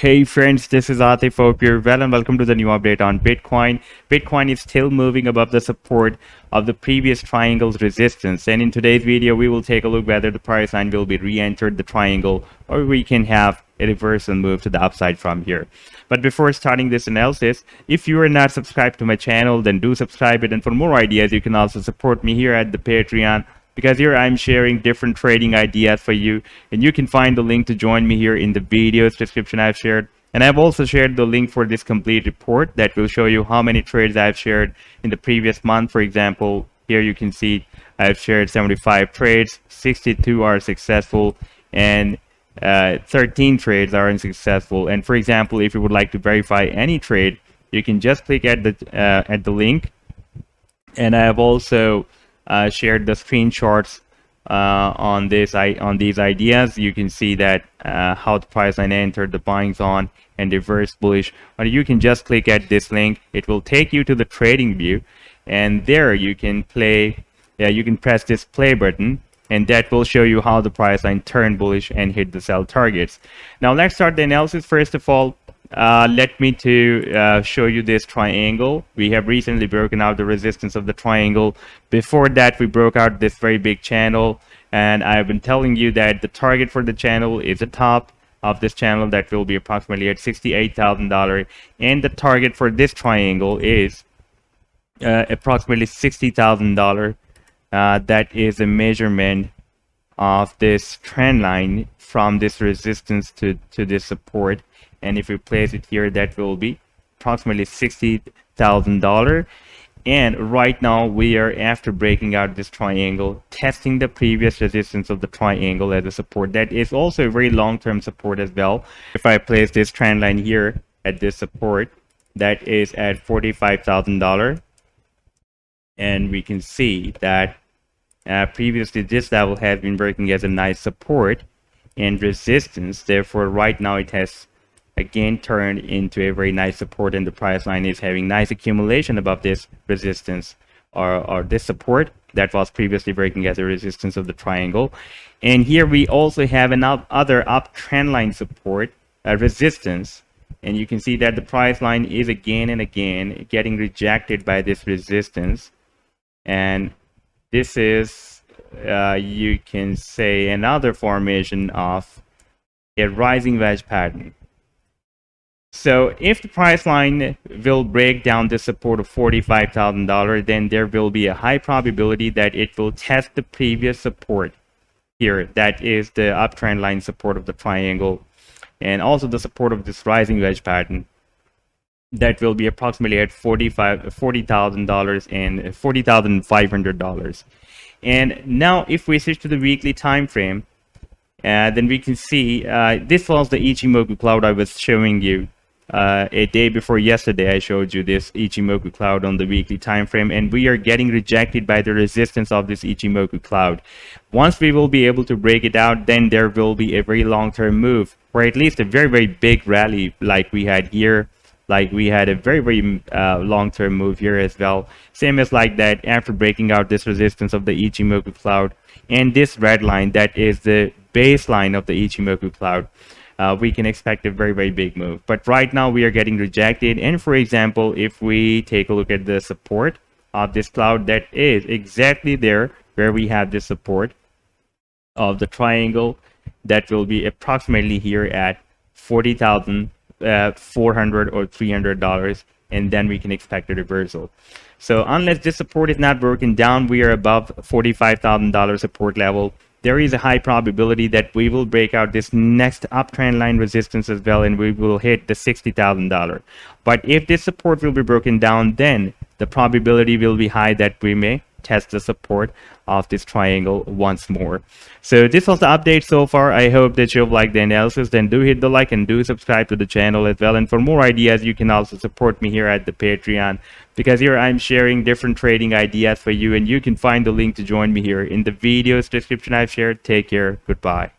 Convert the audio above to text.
Hey friends, this is Atif. Hope you're well and welcome to the new update on Bitcoin. Bitcoin is still moving above the support of the previous triangle's resistance, and in today's video we will take a look whether the price line will be re-entered the triangle or we can have a reversal move to the upside from here. But before starting this analysis, if you are not subscribed to my channel, then do subscribe it, and for more ideas you can also support me here at the Patreon, because here I'm sharing different trading ideas for you, and you can find the link to join me here in the video's description I've shared. And I've also shared the link for this complete report that will show you how many trades I've shared in the previous month. For example, here you can see I've shared 75 trades, 62 are successful, and 13 trades are unsuccessful. And for example, if you would like to verify any trade, you can just click at the link, and I have also shared the screenshots on these ideas. You can see that how the price line entered the buying zone and reverse bullish. Or you can just click at this link. It will take you to the trading view, and there you can play. You can press this play button, and that will show you how the price line turned bullish and hit the sell targets. Now let's start the analysis. First of all, let me show you this triangle. We have recently broken out the resistance of the triangle. Before that, we broke out this very big channel, and I've been telling you that the target for the channel is the top of this channel that will be approximately at $68,000, and the target for this triangle is approximately $60,000. That is a measurement of this trend line from this resistance to this support. And if we place it here, that will be approximately $60,000. And right now we are, after breaking out this triangle, testing the previous resistance of the triangle as a support. That is also a very long-term support as well. If I place this trend line here at this support, that is at $45,000. And we can see that previously this level has been working as a nice support and resistance. Therefore, right now it has again turned into a very nice support, and the price line is having nice accumulation above this resistance or this support that was previously breaking as a resistance of the triangle. And here we also have another uptrend line support, resistance, and you can see that the price line is again and again getting rejected by this resistance. And this is you can say another formation of a rising wedge pattern. So if the price line will break down the support of $45,000, then there will be a high probability that it will test the previous support here. That is the uptrend line support of the triangle, and also the support of this rising wedge pattern. That will be approximately at $40,000 and $40,500. And now if we switch to the weekly time frame, then we can see this was the Ichimoku cloud I was showing you. A day before yesterday, I showed you this Ichimoku cloud on the weekly time frame, and we are getting rejected by the resistance of this Ichimoku cloud. Once we will be able to break it out, then there will be a very long-term move, or at least a very big rally like we had here. Like we had a very long-term move here as well. Same as like that after breaking out this resistance of the Ichimoku cloud, and this red line that is the baseline of the Ichimoku cloud. We can expect a very big move. But right now we are getting rejected. And for example, if we take a look at the support of this cloud, that is exactly there where we have this support of the triangle, that will be approximately here at $40,400 or $300, and then we can expect a reversal. So unless this support is not broken down, we are above $45,000 support level. There is a high probability that we will break out this next uptrend line resistance as well, and we will hit the $60,000. But if this support will be broken down, then the probability will be high that we may test the support of this triangle once more. So this was the update so far. I hope that you've liked the analysis. Then do hit the like and do subscribe to the channel as well. And for more ideas, you can also support me here at the Patreon, because here I'm sharing different trading ideas for you, and you can find the link to join me here in the video's description I've shared. Take care. Goodbye.